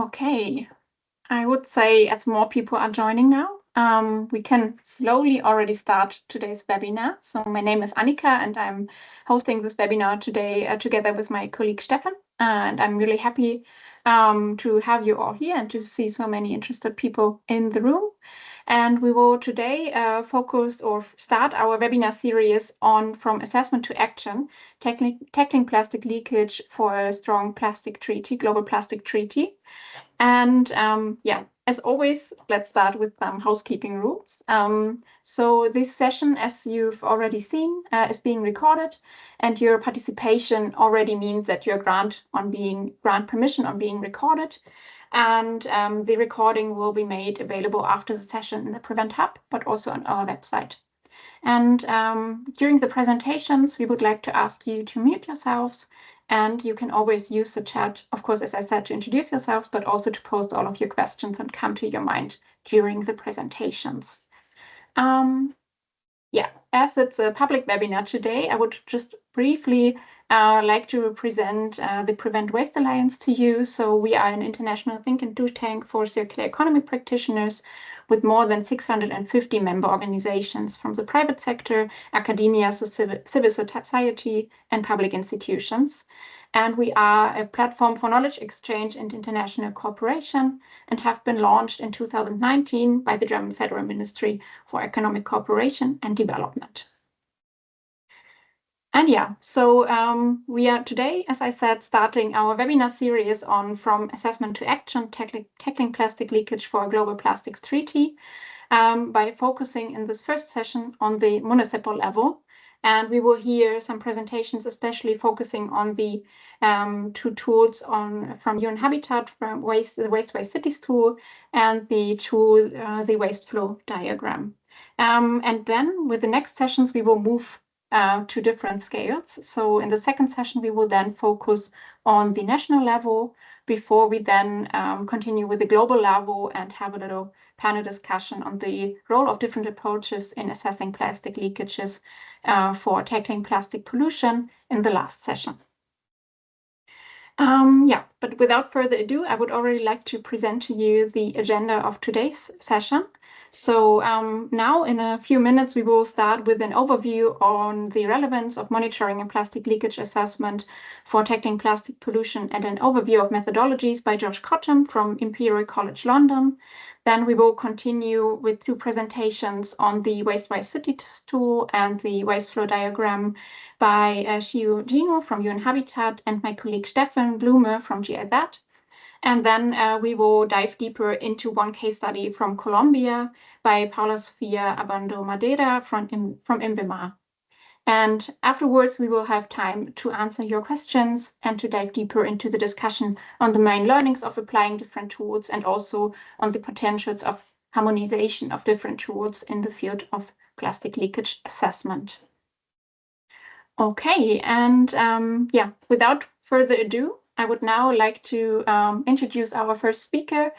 Okay, I would say as more people are joining now, we can slowly already start today's webinar. So my name is Annika and I'm hosting this webinar today together with my colleague Stefan. And I'm really happy to have you all here and to see so many interested people in the room. And we will today focus or start our webinar series on From Assessment to Action, tackling plastic leakage for a strong plastic treaty, global plastic treaty. And yeah, as always, let's start with some housekeeping rules. So this session, as you've already seen, is being recorded, and your participation already means that your grant permission on being recorded. And the recording will be made available after the session in the Prevent Hub, but also on our website. And during the presentations, we would like to ask you to mute yourselves, and you can always use the chat, of course, as I said, to introduce yourselves, but also to post all of your questions and come to your mind during the presentations. Yeah, as it's a public webinar today, I would just briefly like to present the Prevent Waste Alliance to you. So we are an international think and do tank for circular economy practitioners with more than 650 member organizations from the private sector, academia, so civil society, and public institutions. And we are a platform for knowledge exchange and international cooperation and have been launched in 2019 by the German Federal Ministry for Economic Cooperation and Development. And yeah, so we are today, as I said, starting our webinar series on From Assessment to Action, tackling plastic leakage for a global plastics treaty, by focusing in this first session on the municipal level. And we will hear some presentations, especially focusing on the two tools from UN Habitat, from the Waste Cities tool, and the tool, the waste flow diagram. And then with the next sessions, we will move to different scales. So in the second session, we will then focus on the national level before we then continue with the global level and have a little panel discussion on the role of different approaches in assessing plastic leakages for tackling plastic pollution in the last session. Yeah, but without further ado, I would already like to present to you the agenda of today's session. So now in a few minutes, we will start with an overview on the relevance of monitoring and plastic leakage assessment for tackling plastic pollution and an overview of methodologies by Josh Cottam from Imperial College London. Then we will continue with two presentations on the Waste Cities tool and the waste flow diagram by Shiu Gino from UN Habitat and my colleague Stefan Blume from GIZ. And then we will dive deeper into one case study from Colombia by Paula Sofia Abando Madeira from INVIMA. And afterwards, we will have time to answer your questions and to dive deeper into the discussion on the main learnings of applying different tools and also on the potentials of harmonization of different tools in the field of plastic leakage assessment. Okay, and yeah, without further ado, I would now like to introduce our first speaker.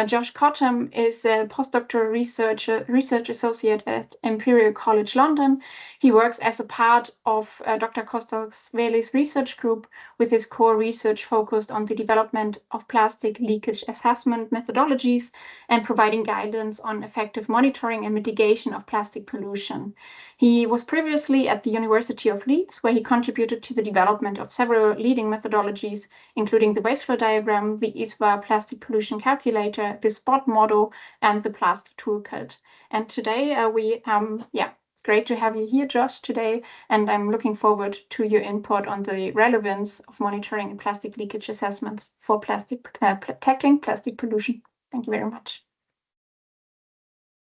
Josh Cottam is a postdoctoral research associate at Imperial College London. He works as a part of Dr. Kostas Veli's research group with his core research focused on the development of plastic leakage assessment methodologies and providing guidance on effective monitoring and mitigation of plastic pollution. He was previously at the University of Leeds, where he contributed to the development of several leading methodologies, including the waste flow diagram, the ISWA plastic pollution calculator, the SPOT model, and the PLAST toolkit. And today it's great to have you here, Josh, today, and I'm looking forward to your input on the relevance of monitoring and plastic leakage assessments for tackling plastic pollution. Thank you very much.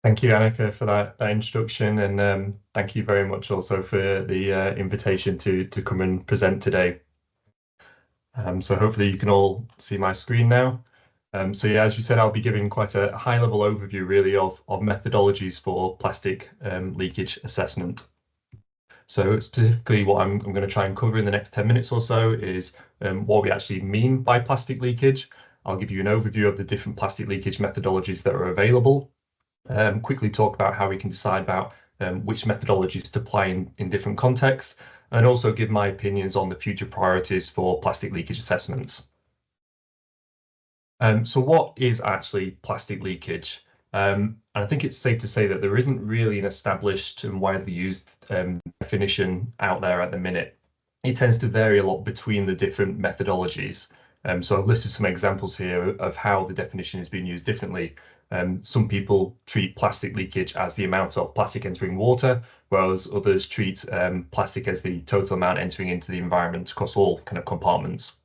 Thank you, Annika, for that introduction, and thank you very much also for the invitation to come and present today. So hopefully you can all see my screen now. So yeah, as you said, I'll be giving quite a high-level overview really of methodologies for plastic leakage assessment. So specifically what I'm going to try and cover in the next 10 minutes or so is what we actually mean by plastic leakage. I'll give you an overview of the different plastic leakage methodologies that are available. Quickly talk about how we can decide about which methodologies to apply in different contexts, and also give my opinions on the future priorities for plastic leakage assessments. So what is actually plastic leakage? And I think it's safe to say that there isn't really an established and widely used definition out there at the minute. It tends to vary a lot between the different methodologies. So I've listed some examples here of how the definition is being used differently. Some people treat plastic leakage as the amount of plastic entering water, whereas others treat plastic as the total amount entering into the environment across all kind of compartments.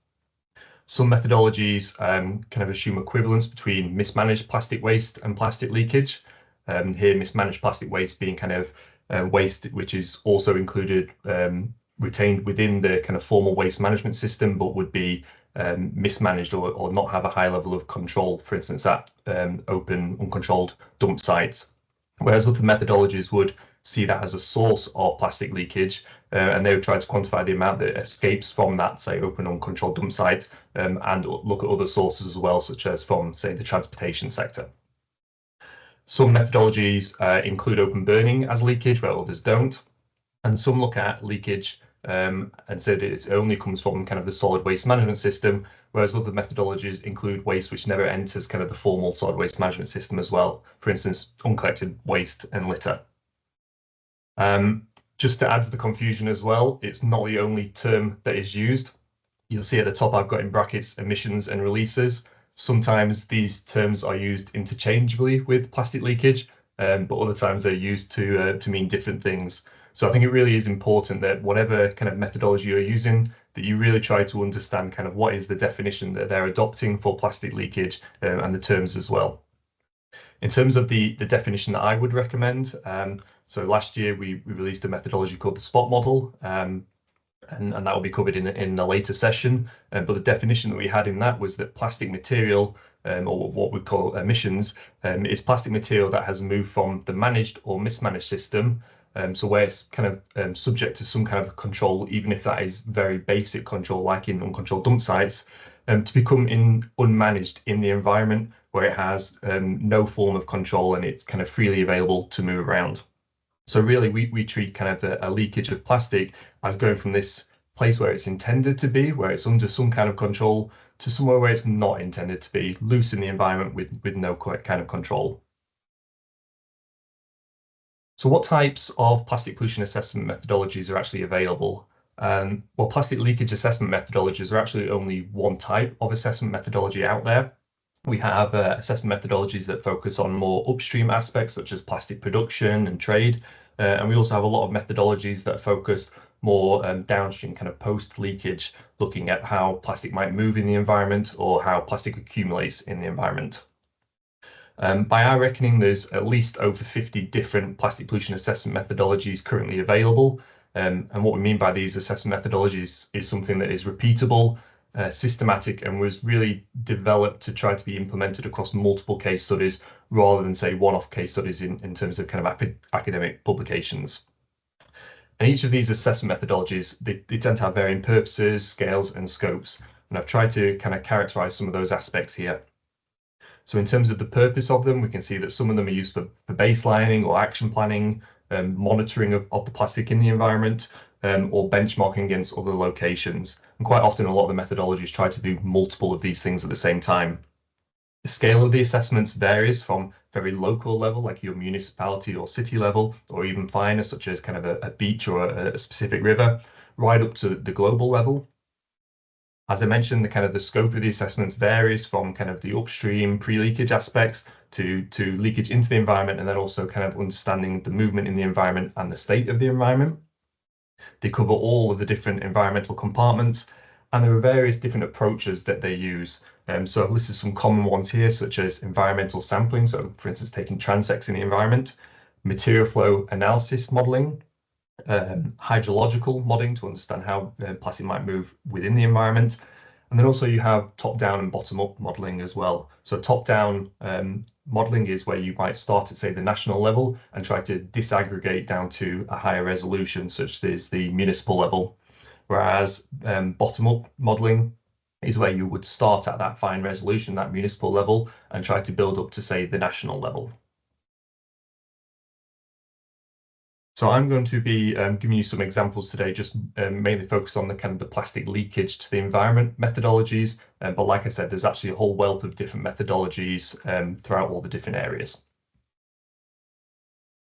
Some methodologies kind of assume equivalence between mismanaged plastic waste and plastic leakage. Here, mismanaged plastic waste being kind of waste which is also included, retained within the kind of formal waste management system, but would be mismanaged or not have a high level of control, for instance, at open, uncontrolled dump sites. Whereas other methodologies would see that as a source of plastic leakage, and they would try to quantify the amount that escapes from that, say, open uncontrolled dump site, and look at other sources as well, such as from, say, the transportation sector. Some methodologies include open burning as leakage, where others don't, and some look at leakage and say that it only comes from kind of the solid waste management system, whereas other methodologies include waste which never enters kind of the formal solid waste management system as well, for instance, uncollected waste and litter. Just to add to the confusion as well, it's not the only term that is used. You'll see at the top I've got in brackets emissions and releases. Sometimes these terms are used interchangeably with plastic leakage, but other times they're used to mean different things. So I think it really is important that whatever kind of methodology you're using, that you really try to understand kind of what is the definition that they're adopting for plastic leakage, and the terms as well. In terms of the definition that I would recommend, so last year we released a methodology called the SPOT model, and that will be covered in a later session. But the definition that we had in that was that plastic material, or what we call emissions, is plastic material that has moved from the managed or mismanaged system, so where it's kind of subject to some kind of control, even if that is very basic control, like in uncontrolled dump sites, to become unmanaged in the environment where it has no form of control and it's kind of freely available to move around. So really, we treat kind of a leakage of plastic as going from this place where it's intended to be, where it's under some kind of control, to somewhere where it's not intended to be, loose in the environment with no kind of control. So what types of plastic pollution assessment methodologies are actually available? Well, plastic leakage assessment methodologies are actually only one type of assessment methodology out there. We have assessment methodologies that focus on more upstream aspects, such as plastic production and trade. And we also have a lot of methodologies that focus more downstream, kind of post-leakage, looking at how plastic might move in the environment or how plastic accumulates in the environment. By our reckoning, there's at least over 50 different plastic pollution assessment methodologies currently available. And what we mean by these assessment methodologies is something that is repeatable, systematic, and was really developed to try to be implemented across multiple case studies rather than, say, one-off case studies in terms of kind of academic publications. And each of these assessment methodologies, they tend to have varying purposes, scales, and scopes. And I've tried to kind of characterize some of those aspects here. So in terms of the purpose of them, we can see that some of them are used for baselining or action planning, monitoring of the plastic in the environment, or benchmarking against other locations. And quite often, a lot of the methodologies try to do multiple of these things at the same time. The scale of the assessments varies from very local level, like your municipality or city level, or even finer, such as kind of a beach or a specific river, right up to the global level. As I mentioned, the scope of the assessments varies from kind of the upstream pre-leakage aspects to leakage into the environment, and then also kind of understanding the movement in the environment and the state of the environment. They cover all of the different environmental compartments, and there are various different approaches that they use. So I've listed some common ones here, such as environmental sampling, so for instance, taking transects in the environment, material flow analysis modeling, hydrological modeling to understand how plastic might move within the environment. And then also you have top-down and bottom-up modeling as well. So top-down modeling is where you might start at, say, the national level and try to disaggregate down to a higher resolution, such as the municipal level. Whereas bottom-up modeling is where you would start at that fine resolution, that municipal level, and try to build up to, say, the national level. So I'm going to be giving you some examples today, just mainly focus on the kind of the plastic leakage to the environment methodologies. But like I said, there's actually a whole wealth of different methodologies throughout all the different areas.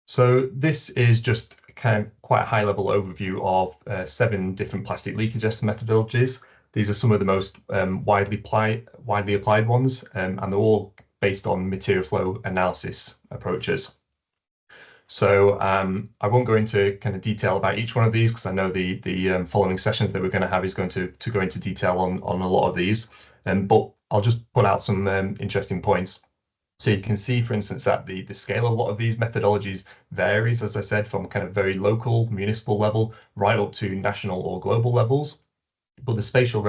So this is just kind of quite a high level overview of 7 different plastic leakage estimate methodologies. These are some of the most widely applied ones, and they're all based on material flow analysis approaches. So I won't go into kind of detail about each one of these because I know the following sessions that we're going to have is going to go into detail on a lot of these. But I'll just put out some interesting points. So you can see, for instance, that the scale of a lot of these methodologies varies, as I said, from kind of very local, municipal level right up to national or global levels. But the spatial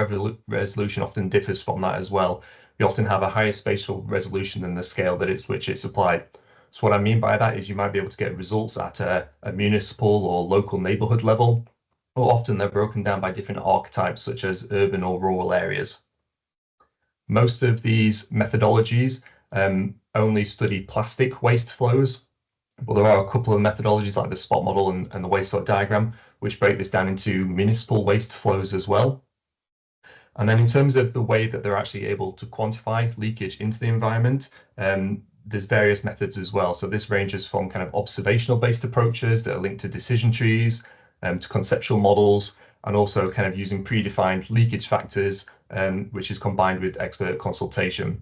resolution often differs from that as well. We often have a higher spatial resolution than the scale that which it's applied. So what I mean by that is you might be able to get results at a municipal or local neighborhood level, or often they're broken down by different archetypes such as urban or rural areas. Most of these methodologies only study plastic waste flows, but there are a couple of methodologies like the spot model and the waste flow diagram, which break this down into municipal waste flows as well. And then in terms of the way that they're actually able to quantify leakage into the environment, there's various methods as well. So this ranges from kind of observational based approaches that are linked to decision trees, to conceptual models, and also kind of using predefined leakage factors, which is combined with expert consultation.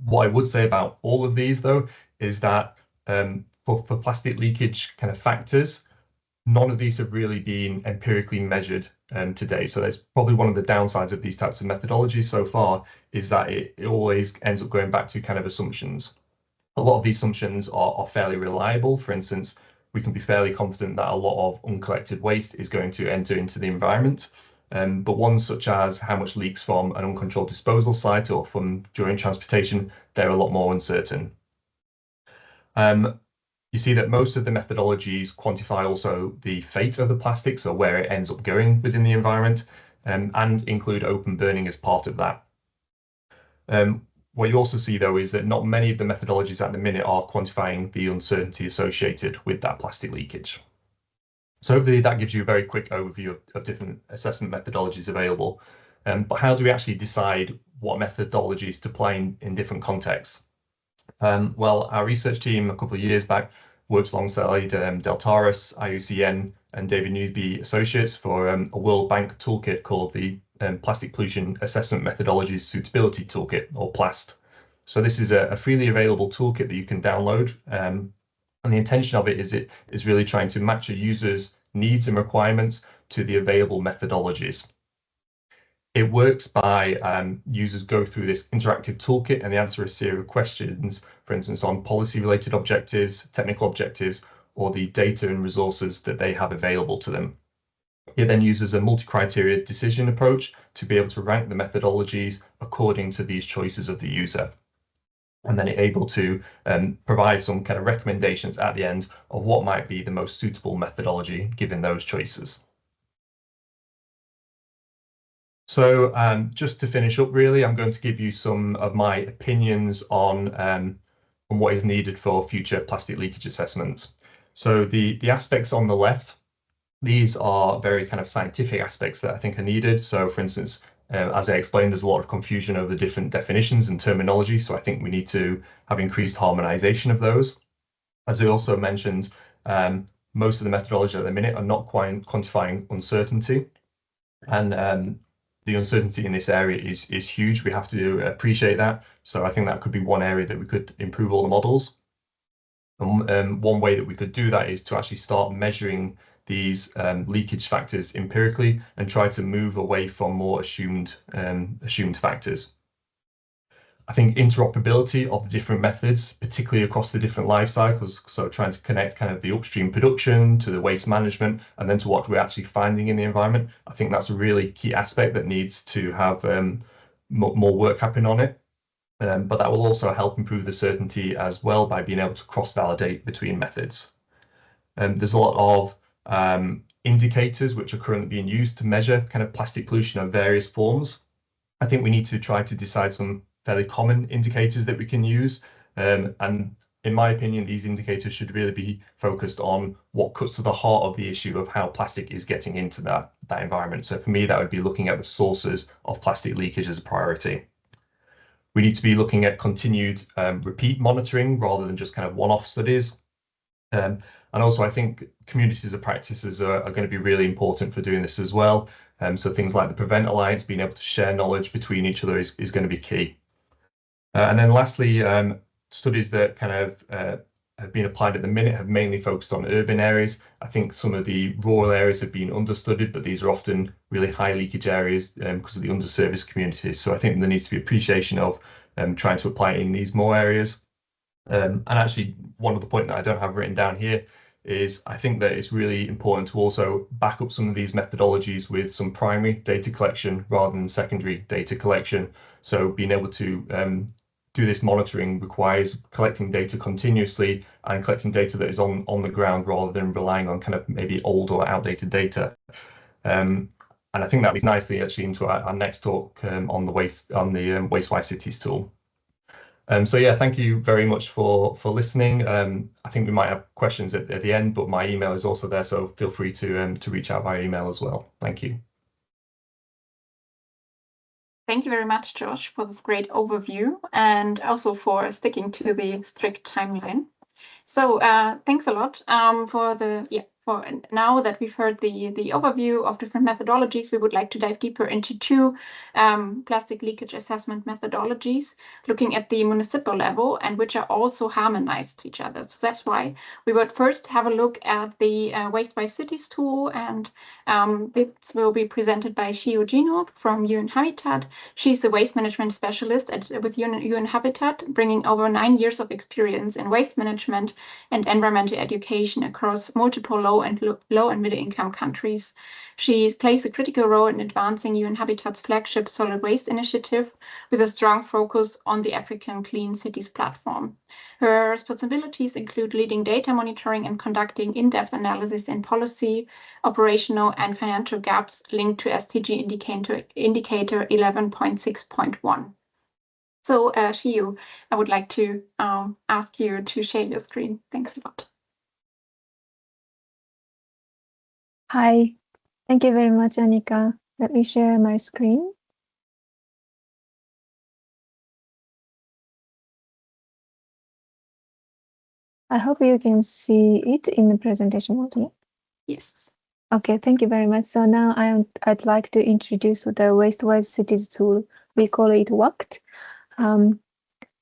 What I would say about all of these, though, is that for plastic leakage kind of factors, none of these have really been empirically measured today. So that's probably one of the downsides of these types of methodologies so far, is that it always ends up going back to kind of assumptions. A lot of these assumptions are fairly reliable. For instance, we can be fairly confident that a lot of uncollected waste is going to enter into the environment. But ones such as how much leaks from an uncontrolled disposal site or from during transportation, they're a lot more uncertain. You see that most of the methodologies quantify also the fate of the plastic, so where it ends up going within the environment, and include open burning as part of that. What you also see, though, is that not many of the methodologies at the minute are quantifying the uncertainty associated with that plastic leakage. So hopefully that gives you a very quick overview of different assessment methodologies available. But how do we actually decide what methodologies to apply in different contexts? Well, our research team a couple of years back worked alongside Deltaris, IUCN, and David Newby Associates for a World Bank toolkit called the Plastic Pollution Assessment Methodologies Suitability Toolkit, or PLAST. So this is a freely available toolkit that you can download. And the intention of it is really trying to match a user's needs and requirements to the available methodologies. It works by users go through this interactive toolkit and they answer a series of questions, for instance, on policy-related objectives, technical objectives, or the data and resources that they have available to them. It then uses a multi-criteria decision approach to be able to rank the methodologies according to these choices of the user. And then it's able to provide some kind of recommendations at the end of what might be the most suitable methodology given those choices. So just to finish up, really, I'm going to give you some of my opinions on what is needed for future plastic leakage assessments. So the aspects on the left, these are very kind of scientific aspects that I think are needed. So for instance, as I explained, there's a lot of confusion over the different definitions and terminology. So I think we need to have increased harmonization of those. As I also mentioned, most of the methodology at the minute are not quite quantifying uncertainty. And the uncertainty in this area is huge. We have to appreciate that. So I think that could be one area that we could improve all the models. And one way that we could do that is to actually start measuring these leakage factors empirically and try to move away from more assumed factors. I think interoperability of the different methods, particularly across the different life cycles, so trying to connect kind of the upstream production to the waste management and then to what we're actually finding in the environment, I think that's a really key aspect that needs to have more work happen on it. But that will also help improve the certainty as well by being able to cross-validate between methods. There's a lot of indicators which are currently being used to measure kind of plastic pollution of various forms. I think we need to try to decide some fairly common indicators that we can use. And in my opinion, these indicators should really be focused on what cuts to the heart of the issue of how plastic is getting into that environment. So for me, that would be looking at the sources of plastic leakage as a priority. We need to be looking at continued repeat monitoring rather than just kind of one-off studies. And also, I think communities of practices are going to be really important for doing this as well. So things like the Prevent Alliance, being able to share knowledge between each other is going to be key. And then lastly, studies that kind of have been applied at the minute have mainly focused on urban areas. I think some of the rural areas have been understudied, but these are often really high leakage areas because of the underserviced communities. So I think there needs to be appreciation of trying to apply it in these more areas. And actually, one of the points that I don't have written down here is I think that it's really important to also back up some of these methodologies with some primary data collection rather than secondary data collection. So being able to do this monitoring requires collecting data continuously and collecting data that is on the ground rather than relying on kind of maybe old or outdated data. And I think that leads nicely actually into our next talk on the Wastewise Cities tool. So yeah, thank you very much for listening. I think we might have questions at the end, but my email is also there, so feel free to reach out via email as well. Thank you. Thank you very much, Josh, for this great overview and also for sticking to the strict timeline. So thanks a lot for now that we've heard the overview of different methodologies, we would like to dive deeper into two plastic leakage assessment methodologies, looking at the municipal level and which are also harmonized to each other. So that's why we would first have a look at the Wastewise Cities tool, and this will be presented by Shio Gino from UN Habitat. She's a waste management specialist with UN Habitat, bringing over 9 years of experience in waste management and environmental education across multiple low and middle income countries. She plays a critical role in advancing UN Habitat's flagship solid waste initiative with a strong focus on the African Clean Cities platform. Her responsibilities include leading data monitoring and conducting in-depth analysis in policy, operational and financial gaps linked to SDG indicator 11.6.1. So, Shio, I would like to ask you to share your screen. Thanks a lot. Hi, thank you very much, Annika. Let me share my screen. I hope you can see it in the presentation mode. Yes. Okay, thank you very much. So now I'd like to introduce the Wastewise Cities tool. We call it WACT.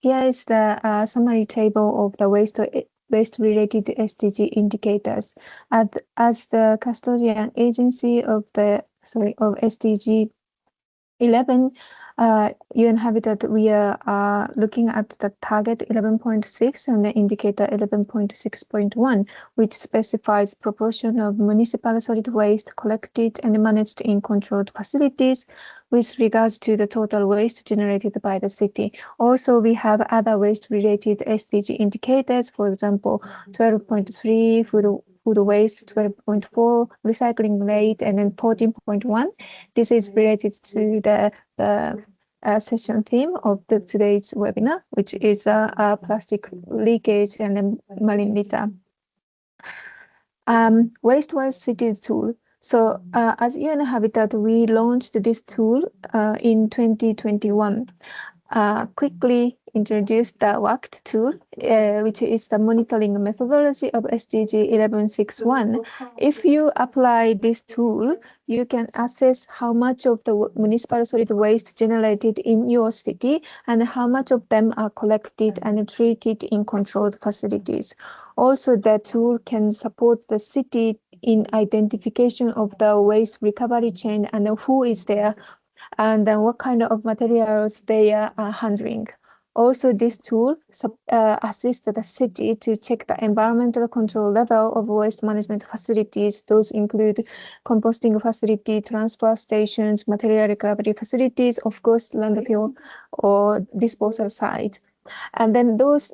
Here is the summary table of the waste-related SDG indicators. As the custodian agency of SDG 11, UN Habitat, we are looking at the target 11.6 and the indicator 11.6.1, which specifies proportion of municipal solid waste collected and managed in controlled facilities with regards to the total waste generated by the city. Also, we have other waste-related SDG indicators, for example, 12.3 food waste, 12.4 recycling rate, and then 14.1. This is related to the session theme of today's webinar, which is plastic leakage and marine litter. Wastewise Cities tool. So as UN Habitat, we launched this tool in 2021. Quickly introduce the WACT tool, which is the monitoring methodology of SDG 11.6.1. If you apply this tool, you can assess how much of the municipal solid waste generated in your city and how much of them are collected and treated in controlled facilities. Also, the tool can support the city in identification of the waste recovery chain and who is there and then what kind of materials they are handling. Also, this tool assists the city to check the environmental control level of waste management facilities. Those include composting facility, transfer stations, material recovery facilities, of course, landfill or disposal site. And then those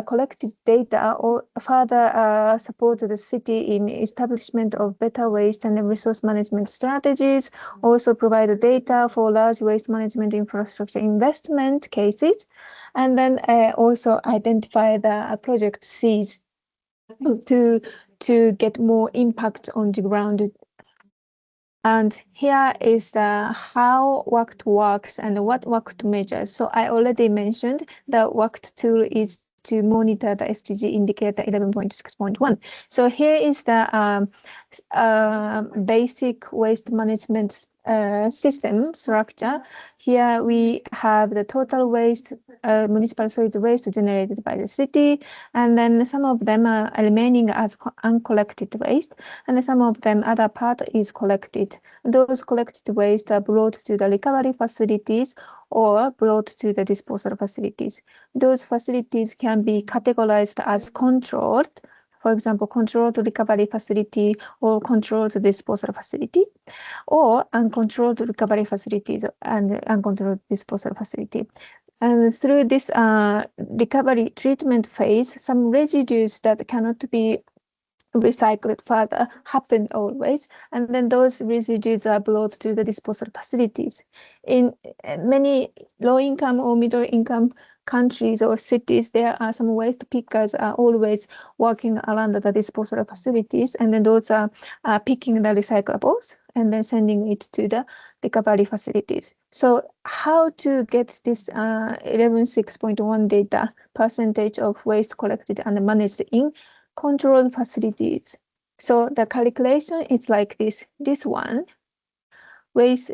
collected data or further support the city in establishment of better waste and resource management strategies, also provide data for large waste management infrastructure investment cases. and then also identify the project seeds to get more impact on the ground. And here is how WACT works and what WACT measures. So I already mentioned the WACT tool is to monitor the SDG indicator 11.6.1. So here is the basic waste management system structure. Here we have the total waste, municipal solid waste generated by the city, and then some of them are remaining as uncollected waste, and some of them other part is collected. Those collected waste are brought to the recovery facilities or brought to the disposal facilities. Those facilities can be categorized as controlled, for example, controlled recovery facility or controlled disposal facility, or uncontrolled recovery facilities and uncontrolled disposal facility. And through this recovery treatment phase, some residues that cannot be recycled further happen always, and then those residues are brought to the disposal facilities. In many low-income or middle-income countries or cities, there are some waste pickers are always working around the disposal facilities, and then those are picking the recyclables and then sending it to the recovery facilities. So how to get this 11.6.1 data percentage of waste collected and managed in controlled facilities? So the calculation is like this. This one, waste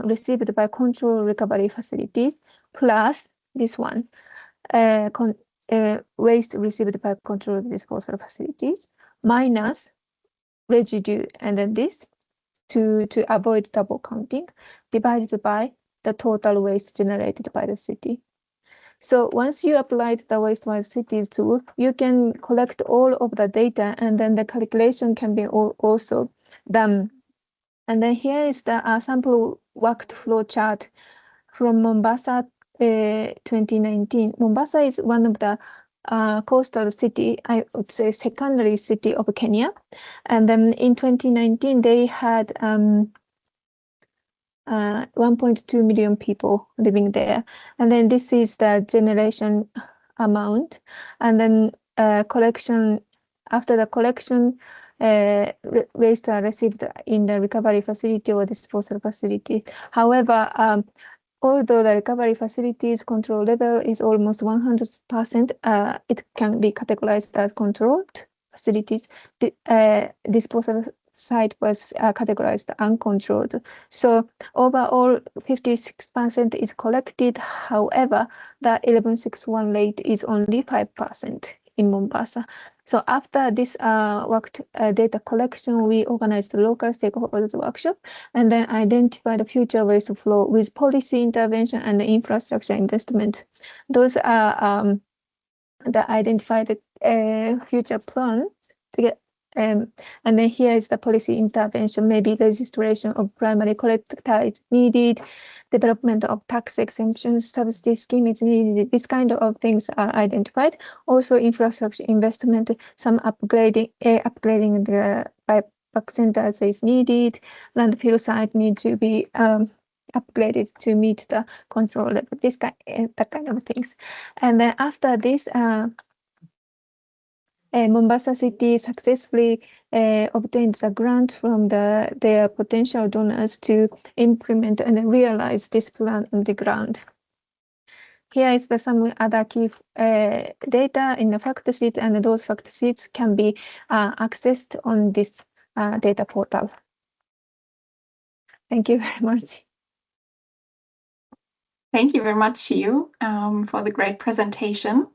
received by controlled recovery facilities, plus this one, waste received by controlled disposal facilities, minus residue, and then this to avoid double counting, divided by the total waste generated by the city. So once you applied the Waste-Wise Cities tool, you can collect all of the data, and then the calculation can be also done. And then here is the sample WACT flow chart from Mombasa 2019. Mombasa is one of the coastal city, I would say secondary city of Kenya. And then in 2019, they had 1.2 million people living there. And then this is the generation amount. And then collection, after the collection, waste are received in the recovery facility or disposal facility. However, although the recovery facilities control level is almost 100%, it can be categorized as controlled facilities. The disposal site was categorized uncontrolled. So overall, 56% is collected. However, the 11.6.1 rate is only 5% in Mombasa. So after this WACT data collection, we organized the local stakeholders workshop and then identified the future waste flow with policy intervention and the infrastructure investment. Those are the identified future plans to get. And then here is the policy intervention, maybe registration of primary collector is needed, development of tax exemptions, subsidy scheme is needed. This kind of things are identified. Also infrastructure investment, some upgrading the biopark centers is needed. Landfill site need to be upgraded to meet the control level, that kind of things. And then after this, Mombasa City successfully obtained a grant from their potential donors to implement and realize this plan on the ground. Here is some other key data in the fact sheet, and those fact sheets can be accessed on this data portal. Thank you very much. Thank you very much, Shiu, for the great presentation.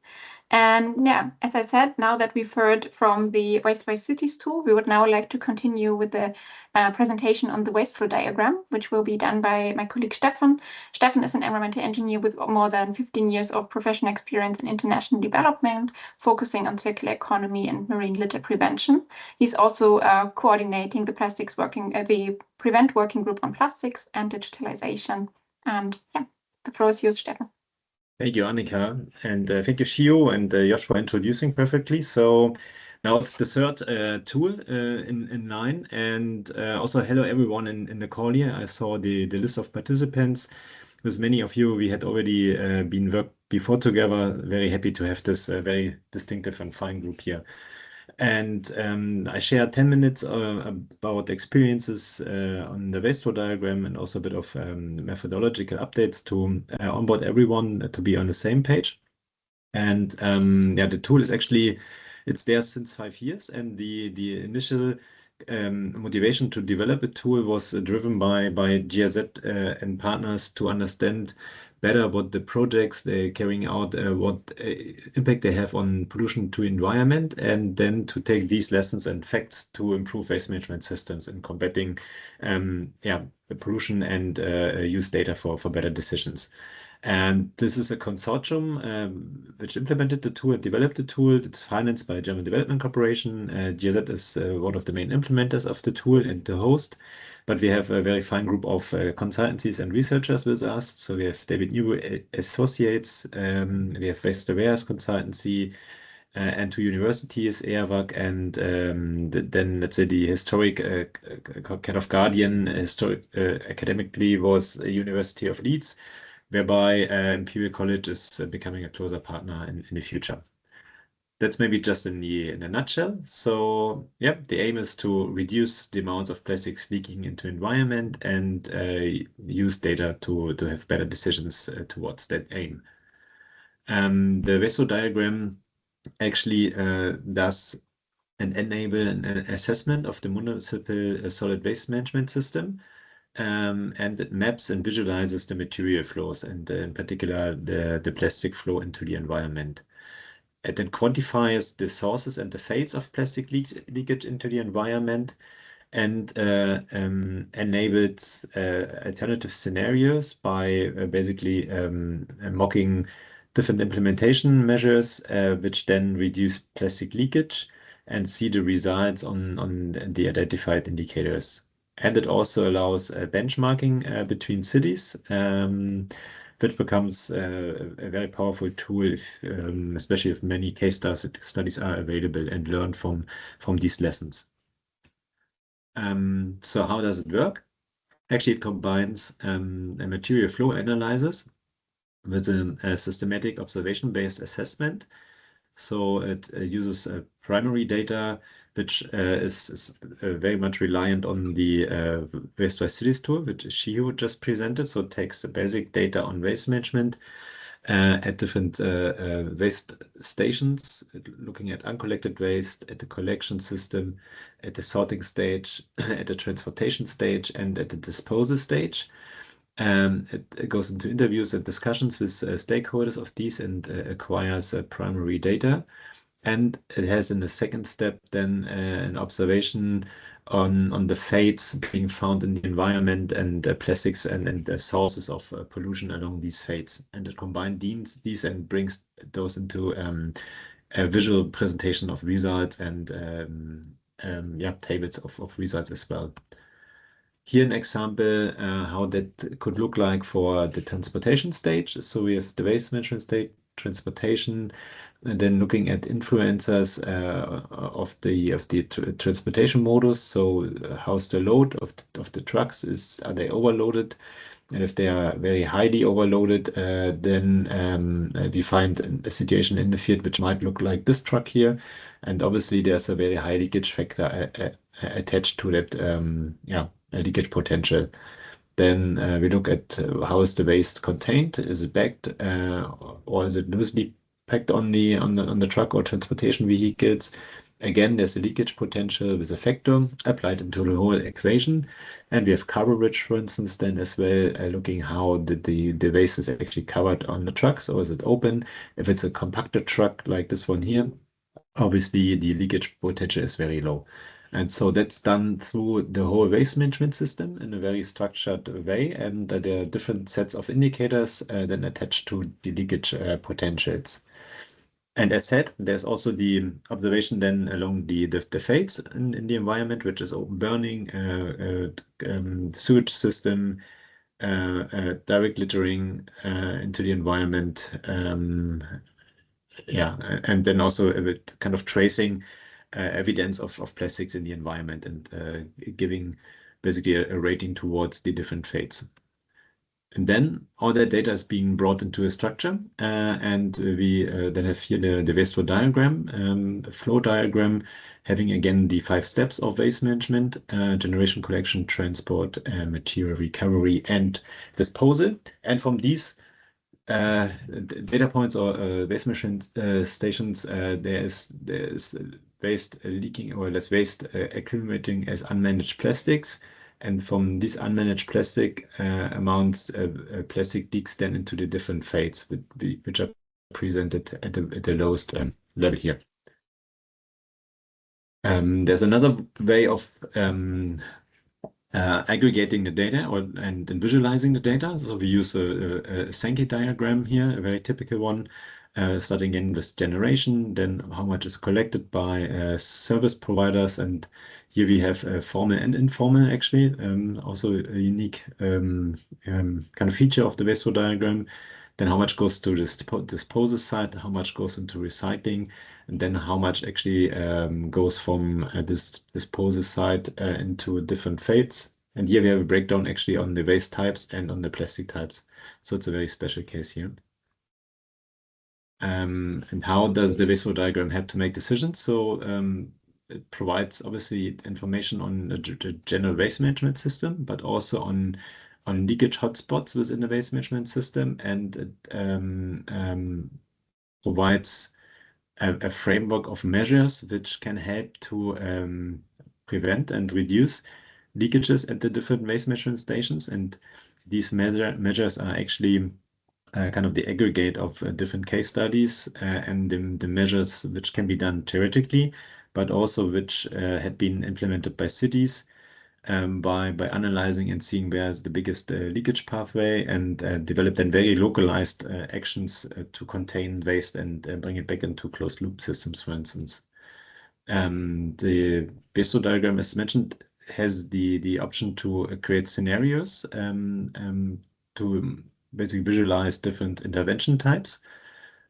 And yeah, as I said, now that we've heard from the Waste-Wise Cities tool, we would now like to continue with the presentation on the waste flow diagram, which will be done by my colleague Stefan. Stefan is an environmental engineer with more than 15 years of professional experience in international development, focusing on circular economy and marine litter prevention. He's also coordinating the Prevent Working Group on Plastics and Digitalization. And yeah, the floor is yours, Stefan. Thank you, Annika, and thank you, Shio and Josh for introducing perfectly. So now it's the third tool in line, and also hello everyone in the call here. I saw the list of participants, with many of you, we had already been worked before together. Very happy to have this very distinctive and fine group here. And I share 10 minutes about experiences on the waste flow diagram and also a bit of methodological updates to onboard everyone to be on the same page. And yeah, the tool is actually, it's there since 5 years, and the initial motivation to develop a tool was driven by GIZ and partners to understand better what the projects they're carrying out, what impact they have on pollution to environment, and then to take these lessons and facts to improve waste management systems in combating yeah, the pollution and use data for better decisions. And this is a consortium which implemented the tool, developed the tool. It's financed by German Development Corporation. GIZ is one of the main implementers of the tool and the host. But we have a very fine group of consultancies and researchers with us. So we have David New Associates, we have Westerweers Consultancy, and 2 universities, ERWAG, and then let's say the historic kind of guardian academically was University of Leeds, whereby Imperial College is becoming a closer partner in the future. That's maybe just in a nutshell. So yeah, the aim is to reduce the amounts of plastics leaking into environment and use data to have better decisions towards that aim. The VESO diagram actually does enable an assessment of the municipal solid waste management system. And it maps and visualizes the material flows and in particular the plastic flow into the environment. It then quantifies the sources and the fates of plastic leakage into the environment and enables alternative scenarios by basically mocking different implementation measures which then reduce plastic leakage and see the results on the identified indicators. And it also allows benchmarking between cities, which becomes a very powerful tool, especially if many case studies are available and learn from these lessons. So how does it work? Actually, it combines a material flow analysis with a systematic observation-based assessment. So it uses primary data, which is very much reliant on the Waste by Cities tool, which Shio just presented. So it takes the basic data on waste management at different waste stations, looking at uncollected waste, at the collection system, at the sorting stage, at the transportation stage, and at the disposal stage. It goes into interviews and discussions with stakeholders of these and acquires primary data. And it has in the second step then an observation on the fates being found in the environment and plastics and the sources of pollution along these fates. And it combines these and brings those into a visual presentation of results and yeah, tables of results as well. Here an example how that could look like for the transportation stage. So we have the waste management stage, transportation, and then looking at influencers of the transportation modus. So how's the load of the trucks? Are they overloaded? And if they are very highly overloaded, then we find a situation in the field which might look like this truck here. And obviously there's a very high leakage factor attached to that yeah, leakage potential. Then we look at how is the waste contained? Is it bagged or is it loosely packed on the truck or transportation vehicles? Again, there's a leakage potential with a factor applied into the whole equation. And we have coverage, for instance, then as well, looking how the waste is actually covered on the trucks, or is it open? If it's a compacted truck like this one here, obviously the leakage potential is very low. And so that's done through the whole waste management system in a very structured way. And there are different sets of indicators then attached to the leakage potentials. And as said, there's also the observation then along the fates in the environment, which is open burning, sewage system, direct littering into the environment. Yeah, and then also a bit kind of tracing evidence of plastics in the environment and giving basically a rating towards the different fates. And then all that data is being brought into a structure, and we then have here the waste flow diagram, a flow diagram having again the 5 steps of waste management: generation, collection, transport, material recovery, and disposal. And from these data points or waste management stations, there's waste leaking, or less waste accumulating as unmanaged plastics. And from these unmanaged plastic amounts, plastic leaks then into the different fates, which are presented at the lowest level here. There's another way of aggregating the data and visualizing the data. So we use a Sankey diagram here, a very typical one, starting in with generation, then how much is collected by service providers, and here we have formal and informal, actually, also a unique kind of feature of the waste flow diagram. Then how much goes to the disposal side, how much goes into recycling, and then how much actually goes from this disposal side into different fates. And here we have a breakdown actually on the waste types and on the plastic types. So it's a very special case here. And how does the waste flow diagram help to make decisions? So it provides obviously information on the general waste management system, but also on leakage hotspots within the waste management system, and it provides a framework of measures which can help to prevent and reduce leakages at the different waste management stations. And these measures are actually kind of the aggregate of different case studies and the measures which can be done theoretically, but also which had been implemented by cities by analyzing and seeing where's the biggest leakage pathway, and develop then very localized actions to contain waste and bring it back into closed loop systems, for instance. The waste flow diagram, as mentioned, has the option to create scenarios to basically visualize different intervention types.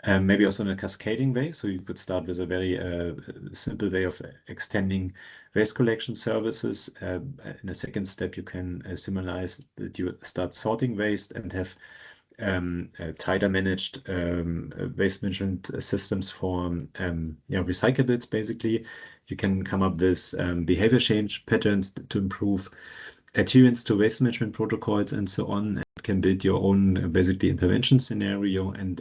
Maybe also in a cascading way. So you could start with a very simple way of extending waste collection services. In a second step, you can simulate that you start sorting waste and have tighter managed waste management systems for recyclables, basically. You can come up with behavior change patterns to improve adherence to waste management protocols and so on. And can build your own basically intervention scenario and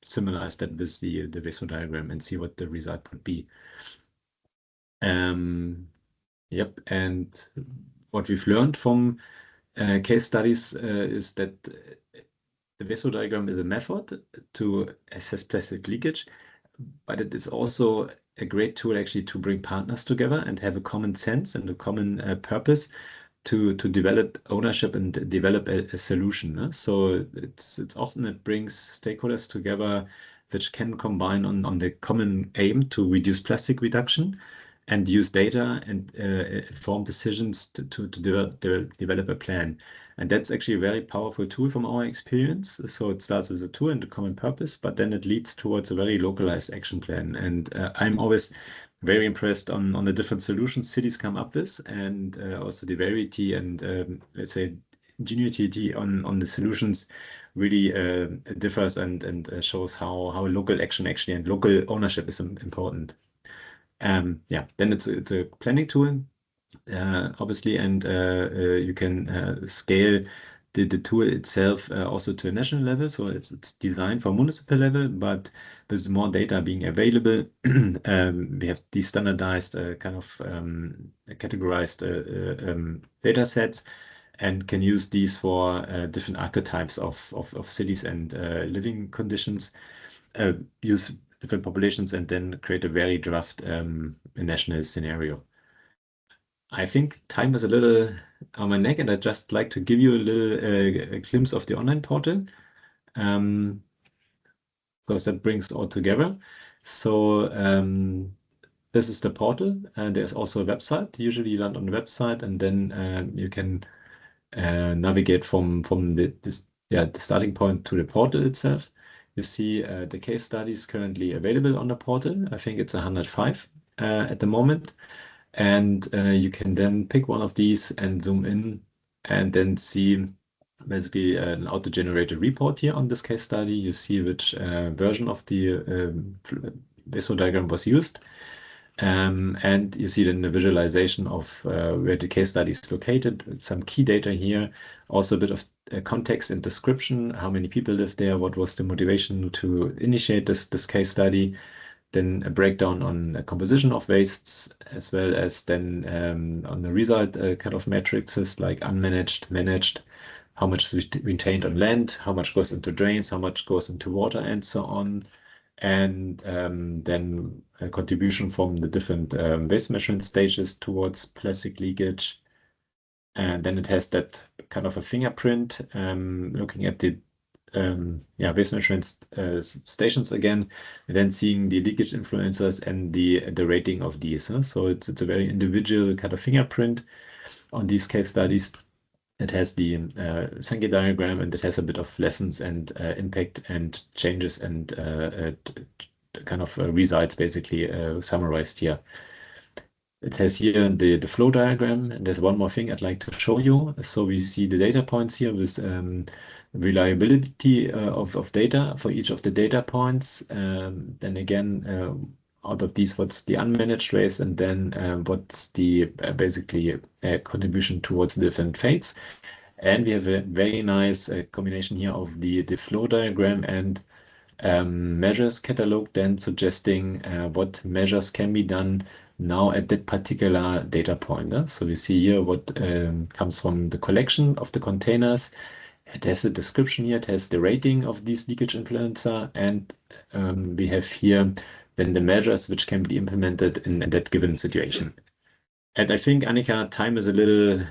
simulate that with the waste flow diagram and see what the result would be. Yep, and what we've learned from case studies is that the waste flow diagram is a method to assess plastic leakage, but it is also a great tool actually to bring partners together and have a common sense and a common purpose to develop ownership and develop a solution. So it's often it brings stakeholders together which can combine on the common aim to reduce plastic reduction and use data and inform decisions to develop a plan. And that's actually a very powerful tool from our experience. So it starts with a tool and a common purpose, but then it leads towards a very localized action plan. And I'm always very impressed on the different solutions cities come up with, and also the variety and let's say ingenuity on the solutions really differs and shows how local action actually and local ownership is important. Then it's a planning tool, obviously, and you can scale the tool itself also to a national level. So it's designed for municipal level, but there's more data being available. We have these standardized kind of categorized data sets, and can use these for different archetypes of cities and living conditions, use different populations, and then create a very draft national scenario. I think time is a little on my neck, and I'd just like to give you a little a glimpse of the online portal, because that brings all together. So this is the portal, and there's also a website. Usually you land on the website, and then you can navigate from the starting point to the portal itself. You see the case studies currently available on the portal. I think it's 105 at the moment. And you can then pick one of these and zoom in and then see basically an auto-generated report here on this case study. You see which version of the waste flow diagram was used. And you see then the visualization of where the case study is located, some key data here, also a bit of context and description, how many people live there, what was the motivation to initiate this case study, then a breakdown on a composition of wastes, as well as then on the result kind of metrics like unmanaged, managed, how much is retained on land, how much goes into drains, how much goes into water, and so on. And then a contribution from the different waste measurement stages towards plastic leakage. And then it has that kind of a fingerprint, looking at the waste measurement stations again, and then seeing the leakage influencers and the rating of these. So it's a very individual kind of fingerprint on these case studies. It has the Sankey diagram, and it has a bit of lessons and impact and changes and kind of results basically summarized here. It has here the flow diagram, and there's one more thing I'd like to show you. So we see the data points here with reliability of data for each of the data points. Then again, out of these, what's the unmanaged waste, and then what's the basically contribution towards the different fates. And we have a very nice combination here of the flow diagram and measures catalog, then suggesting what measures can be done now at that particular data point. So we see here what comes from the collection of the containers. It has a description here, it has the rating of these leakage influencer, and we have here then the measures which can be implemented in that given situation. And I think, Annika, time is a little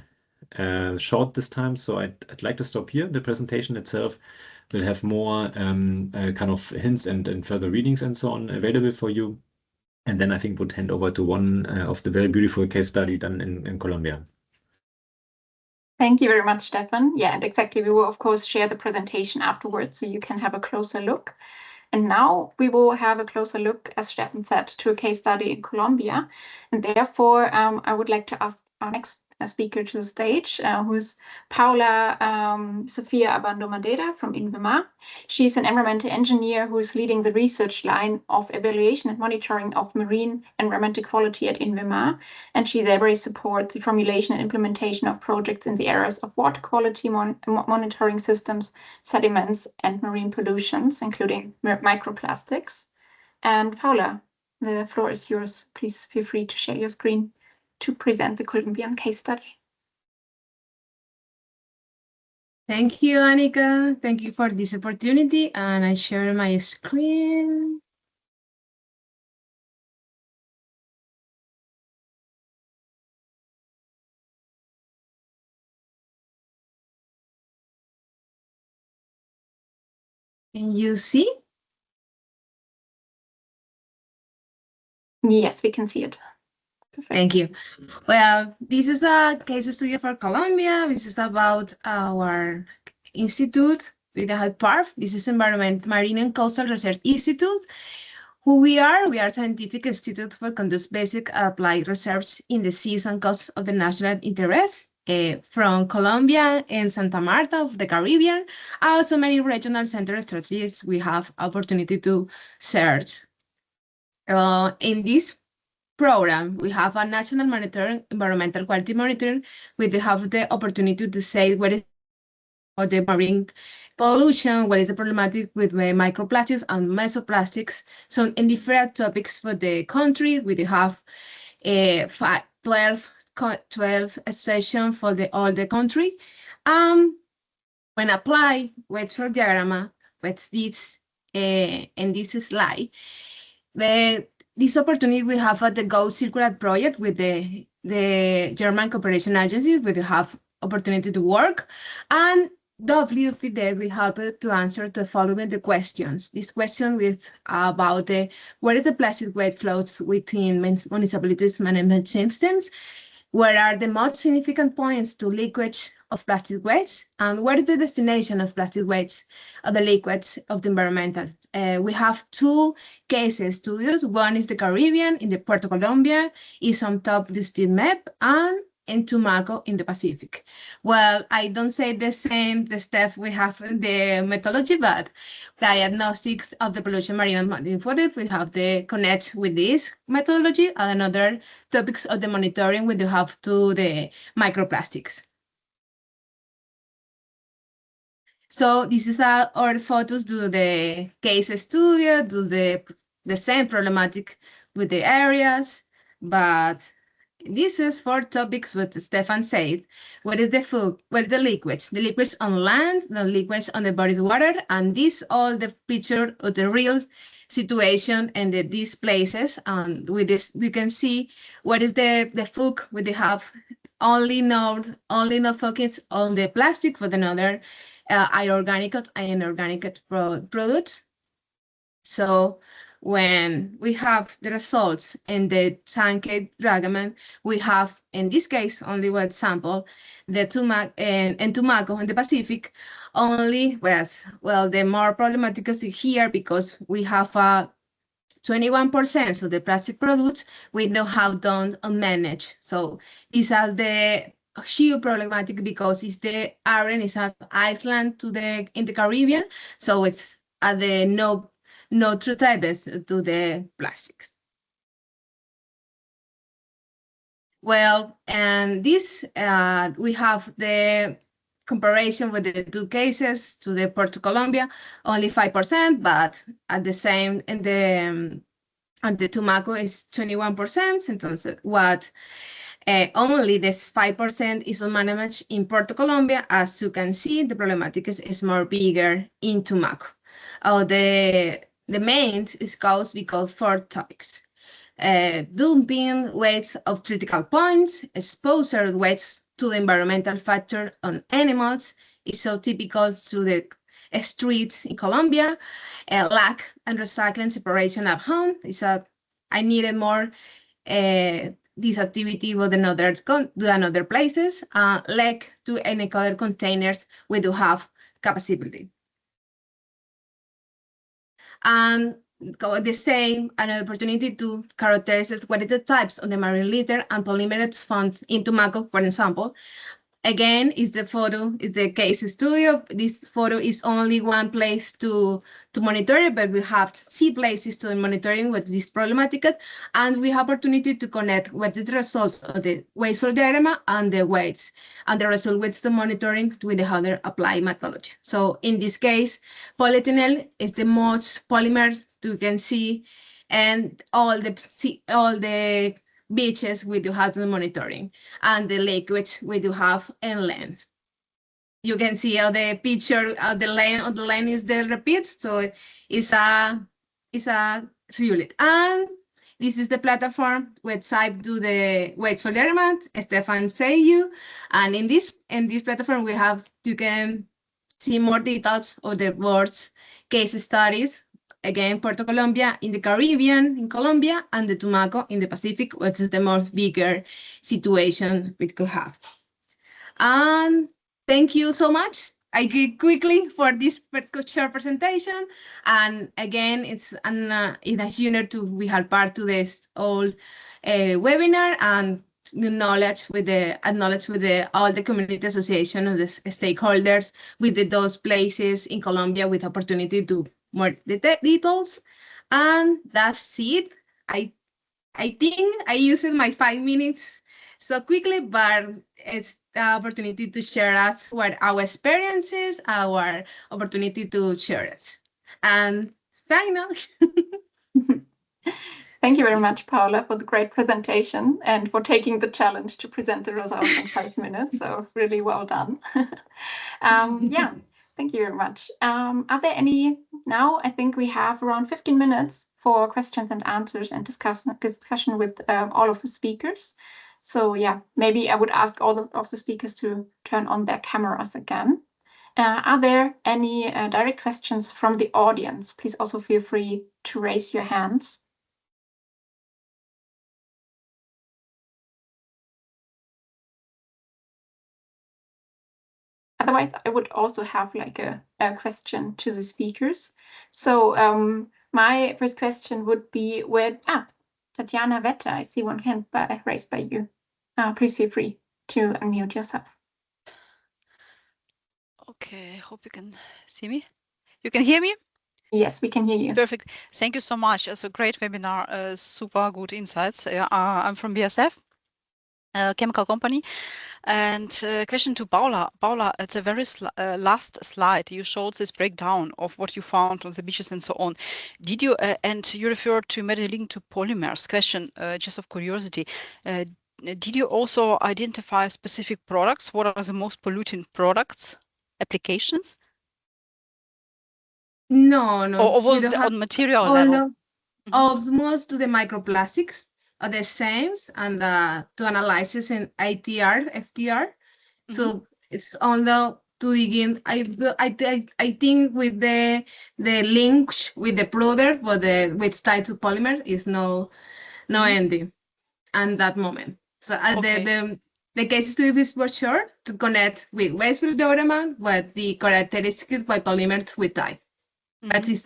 short this time, so I'd like to stop here. The presentation itself will have more kind of hints and further readings and so on available for you. And then I think would hand over to one of the very beautiful case study done in Colombia. Thank you very much, Stefan. Yeah, and exactly. We will, of course, share the presentation afterwards so you can have a closer look. And now we will have a closer look, as Stefan said, to a case study in Colombia. And therefore, I would like to ask our next speaker to the stage, who's Paula Sofia Abando Madera from INVIMA. She's an environmental engineer who is leading the research line of evaluation and monitoring of marine environmental quality at INVIMA. And she thereby supports the formulation and implementation of projects in the areas of water quality monitoring systems, sediments, and marine pollutions, including microplastics. And Paula, the floor is yours. Please feel free to share your screen to present the Colombian case study. Thank you, Annika. Thank you for this opportunity, and I share my screen. Can you see? Yes, we can see it. Perfect. Thank you. Well, this is a case study for Colombia. This is about our institute with the HIPARF. This is Marine and Coastal Research Institute. Who we are a scientific institute for conduct basic applied research in the seas and coasts of the national interest from Colombia and Santa Marta of the Caribbean. Also many regional center strategies we have opportunity to search. In this program, we have a national monitoring, environmental quality monitoring. We have the opportunity to say what is the marine pollution, what is the problematic with microplastics and mesoplastics. So in different topics for the country, we have 12 sessions for all the country. When apply waste flow diagram, with this in this slide, this opportunity we have at the Go Circular project with the German Cooperation Agencies. We have opportunity to work, and WFID will help to answer the following the questions. This question with about where is the plastic waste flows within municipalities' management systems, where are the most significant points to leakage of plastic waste, and where is the destination of plastic waste of the liquids of the environmental. We have two cases studios. One is the Caribbean in the Puerto Colombia, is on top of the steel map, and and Tumaco in the Pacific. Well, I don't say the same, the stuff we have in the methodology, but diagnostics of the pollution marine and marine food, we have the connect with this methodology, and another topics of the monitoring we do have to the microplastics. So this is our photos, do the case study, do the same problematic with the areas, but this is 4 topics what Stefan said. What is the food? What is the liquids? The liquids on land, the liquids on the bodied water, and this all the picture of the real situation and these places. And with this, we can see what is the food we have only not focus on the plastic, but another inorganic and inorganic products. So when we have the results in the Sankey diagram, we have, in this case, only one sample, the Tumaco and Tumaco in the Pacific, only, whereas, well, the more problematic is here because we have 21% of the plastic products we don't have done unmanaged. So this has the huge problematic because it's the island is an island in the Caribbean, so it's at the no true types to the plastics. Well, and this we have the comparison with the 2 cases to the Puerto Colombia, only 5%, but at the same in the and the Tumaco is 21%. Entonces, what only this 5% is unmanaged in Puerto Colombia. As you can see, the problematic is more bigger in Tumaco. The main is caused because 4 topics. Dumping weights of critical points, exposure weights to the environmental factor on animals is so typical to the streets in Colombia. Lack and recycling separation at home is I needed more this activity with another places. Lack to any other containers we do have capacity. And the same, an opportunity to characterize what are the types of the marine litter and polymers found in Tumaco, for example. Again, is the photo, is the case studio. This photo is only one place to monitor it, but we have 3 places to monitoring what is problematic, and we have opportunity to connect what is the results of the wasteful diagram and the weights, and the result with the monitoring with the other applied methodology. So in this case, polyethylene is the most polymer you can see, and all the beaches we do have the monitoring, and the liquids we do have in land. You can see how the picture of the line is the repeat, so it's a fluid. And this is the platform website do the weights for diagram, Stefan say you, and in this platform you can see more details of the words case studies. Again, Puerto Colombia in the Caribbean, in Colombia, and the Tumaco in the Pacific, which is the most bigger situation we could have. And thank you so much. I give quickly for this short presentation. And again, it's an honor to be part to this whole webinar and acknowledge with all the community association of the stakeholders with those places in Colombia with opportunity to more details. And that's it. I think I used my 5 minutes so quickly, but it's the opportunity to share us what our experiences, our opportunity to share it. And final. Thank you very much, Paula, for the great presentation and for taking the challenge to present the results in 5 minutes. So really well done. Yeah, thank you very much. Are there any now? I think we have around 15 minutes for questions and answers and discussion with all of the speakers. So yeah, maybe I would ask all of the speakers to turn on their cameras again. Are there any direct questions from the audience? Please also feel free to raise your hands. Otherwise, I would also have like a question to the speakers. So my first question would be with Tatiana Vetter. I see one hand raised by you. Please feel free. to unmute yourself. Okay, I hope you can see me. You can hear me? Yes, we can hear you. Perfect. Thank you so much. It's a great webinar, super good insights. I'm from BASF, a chemical company. And question to Paula. Paula, at the very last slide, you showed this breakdown of what you found on the beaches and so on. Did you, and you referred to medical to polymers. Question, just of curiosity, did you also identify specific products? What are the most polluting products, applications? No, Or we was don't it have on material all level? almost to the microplastics are the same and to analysis in ITR, FTR. So it's only to begin. I think with the link with the product, but with tied to polymer is no ending at that moment. So the case study is for sure to connect with waste development, but the characteristics by polymers with type. That is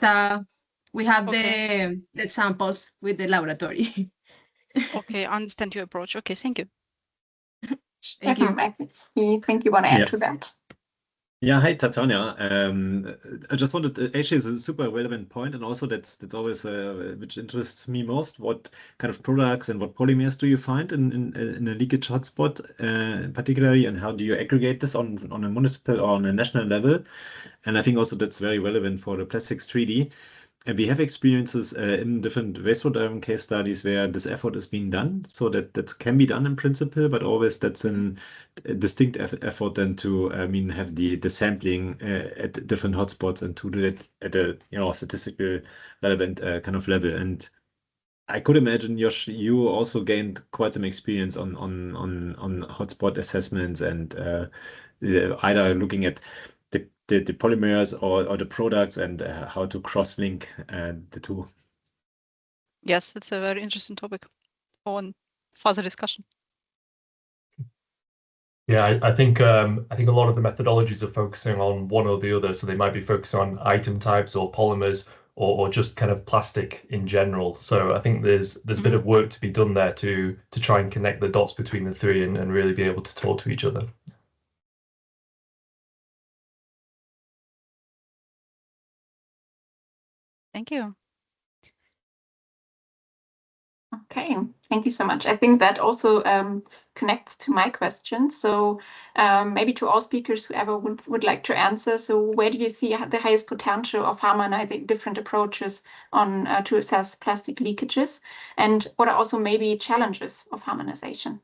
we have the samples with the laboratory. Okay, I understand your approach. Okay, thank you. Thank you. I think you want to add to that. Yeah, hi Tatiana. I just wanted actually it's a super relevant point, and also that's always which interests me most. What kind of products and what polymers do you find in a leakage hotspot, particularly, and how do you aggregate this on a municipal or on a national level? And I think also that's very relevant for the plastics 3D. And we have experiences in different wastewater case studies where this effort is being done, so that can be done in principle, but always that's a distinct effort then to have the sampling at different hotspots and to do it at a statistical relevant kind of level. And I could imagine, Josh, you also gained quite some experience on hotspot assessments and either looking at the polymers or the products and how to cross-link the two. Yes, it's a very interesting topic for further discussion. Yeah, I think a lot of the methodologies are focusing on one or the other, so they might be focusing on item types or polymers or just kind of plastic in general. So I think there's a bit of work to be done there to try and connect the dots between the three and really be able to talk to each other. Thank you. Okay, thank you so much. I think that also connects to my question. So maybe to all speakers, whoever would like to answer. So where do you see the highest potential of harmonizing different approaches on to assess plastic leakages? And what are also maybe challenges of harmonization?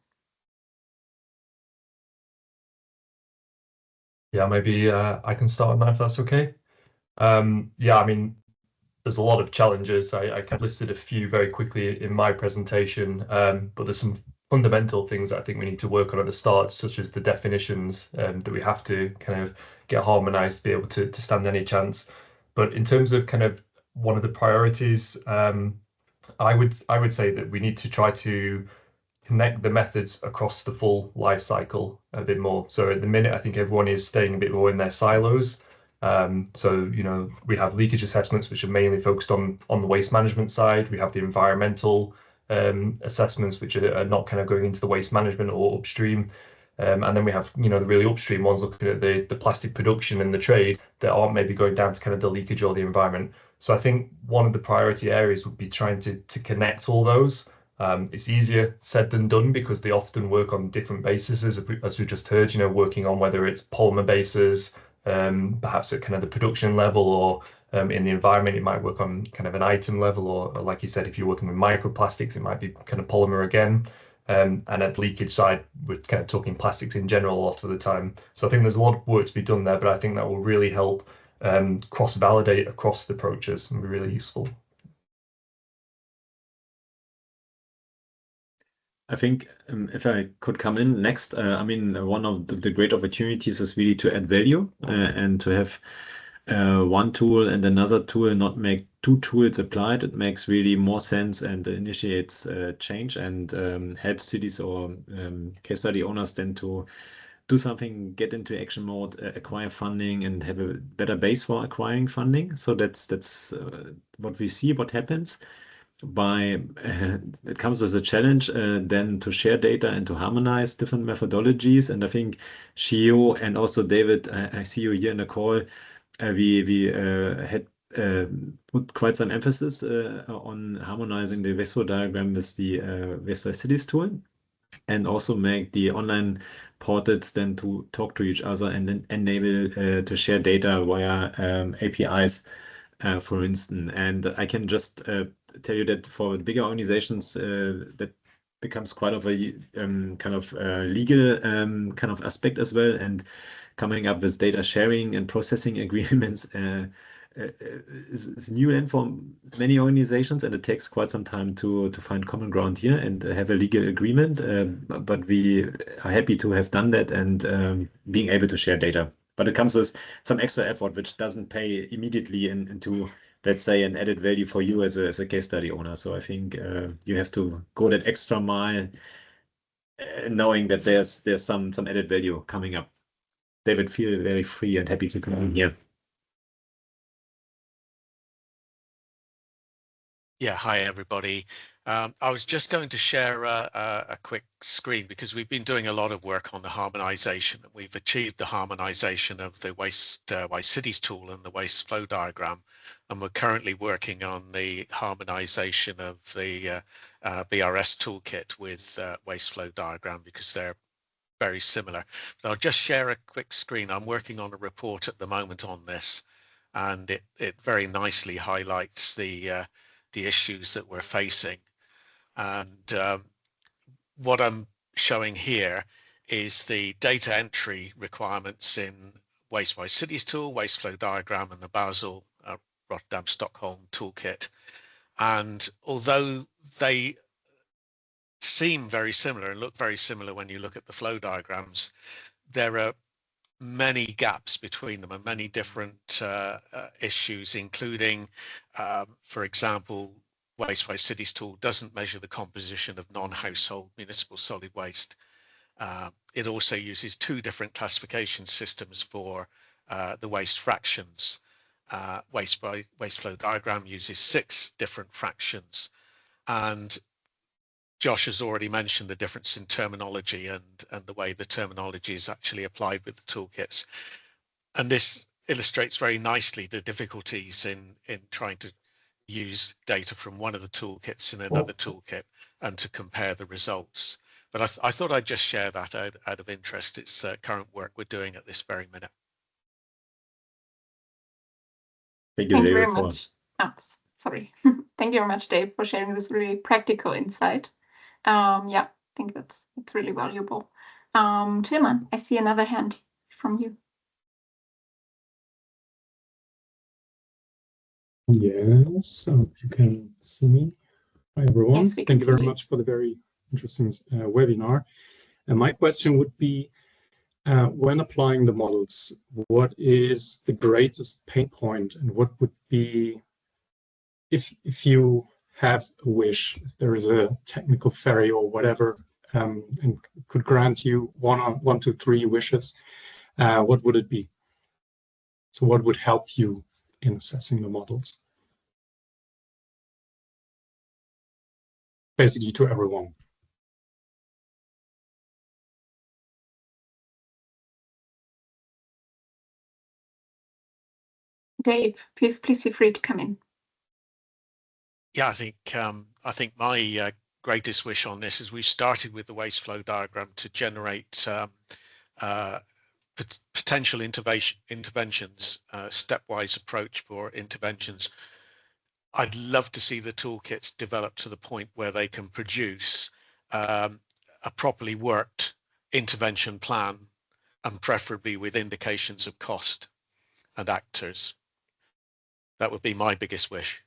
Yeah, maybe I can start on that if that's okay. Yeah, I mean, there's a lot of challenges. I kind of listed a few very quickly in my presentation, but there's some fundamental things that I think we need to work on at the start, such as the definitions that we have to kind of get harmonized to be able to stand any chance. But in terms of kind of one of the priorities, I would say that we need to try to connect the methods across the full life cycle a bit more. So at the minute, I think everyone is staying a bit more in their silos. So, we have leakage assessments, which are mainly focused on the waste management side. We have the environmental assessments, which are not kind of going into the waste management or upstream. And then we have, the really upstream ones looking at the plastic production and the trade that aren't maybe going down to kind of the leakage or the environment. So I think one of the priority areas would be trying to connect all those. It's easier said than done because they often work on different bases, as we just heard, working on whether it's polymer bases, perhaps at kind of the production level, or in the environment, it might work on kind of an item level, or like you said, if you're working with microplastics, it might be kind of polymer again. And at the leakage side, we're kind of talking plastics in general a lot of the time. So I think there's a lot of work to be done there, but I think that will really help cross-validate across the approaches and be really useful. I think if I could come in next, one of the great opportunities is really to add value and to have one tool and another tool, not make two tools applied. It makes really more sense and initiates change and helps cities or case study owners then to do something, get into action mode, acquire funding, and have a better base for acquiring funding. So that's what we see, what happens. it comes with a challenge then to share data and to harmonize different methodologies. And I think Shio and also David, I see you here in the call. We had put quite some emphasis on harmonizing the waste flow diagram with the Waste Cities tool, and also make the online portals then to talk to each other and then enable to share data via APIs, for instance. And I can just tell you that for the bigger organizations, that becomes quite of a kind of legal kind of aspect as well. And coming up with data sharing and processing agreements is new in for many organizations, and it takes quite some time to find common ground here and have a legal agreement. But we are happy to have done that and being able to share data. But it comes with some extra effort, which doesn't pay immediately into, let's say, an added value for you as a case study owner. So I think you have to go that extra mile, knowing that there's some added value coming up. David, feel very free and happy to come in here. Yeah, hi everybody. I was just going to share a quick screen because we've been doing a lot of work on the harmonization. We've achieved the harmonization of the Waste Cities tool and the waste flow diagram, and we're currently working on the harmonization of the BRS toolkit with waste flow diagram because they're very similar. But I'll just share a quick screen. I'm working on a report at the moment on this, and it very nicely highlights the issues that we're facing. And what I'm showing here is the data entry requirements in Waste Cities tool, waste flow diagram, and the Basel, Rotterdam, Stockholm toolkit. And although they seem very similar and look very similar when you look at the flow diagrams, there are many gaps between them and many different issues, including, for example, Waste Cities tool doesn't measure the composition of non-household municipal solid waste. It also uses two different classification systems for the waste fractions. Waste flow diagram uses 6 different fractions, and Josh has already mentioned the difference in terminology and the way the terminology is actually applied with the toolkits. And this illustrates very nicely the difficulties in trying to use data from one of the toolkits in another toolkit and to compare the results. But I thought I'd just share that out of interest. It's current work we're doing at this very minute. Thank you, Thank you David, very much. Oh, sorry. Thank you very much, Dave, for sharing this really practical insight. Yeah, I think it's really valuable. Tilman, I see another hand from you. Yes, you can see me. Hi, everyone. Yes, we can Thank you very see you. much for the very interesting webinar. And my question would be, when applying the models, what is the greatest pain point, and what would be, if you have a wish, if there is a technical fairy or whatever, and could grant you one to three wishes, what would it be? So what would help you in assessing the models? Basically to everyone. Dave, please feel free to come in. Yeah, I think my greatest wish on this is we started with the waste flow diagram to generate potential interventions, stepwise approach for interventions. I'd love to see the toolkits develop to the point where they can produce a properly worked intervention plan, and preferably with indications of cost and actors. That would be my biggest wish.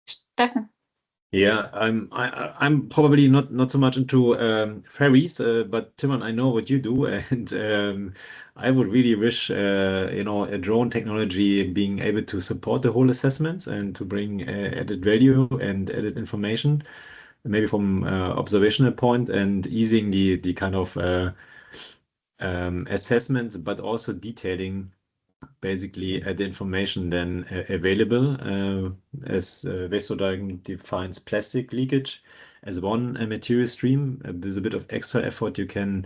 Stefan. Yeah, I'm probably not so much into ferries, but Timon, I know what you do, and I would really wish a drone technology being able to support the whole assessments and to bring added value and added information, maybe from observational point, and easing the kind of assessments, but also detailing basically the information then available, as Waste Diagram defines plastic leakage as one material stream. There's a bit of extra effort. You can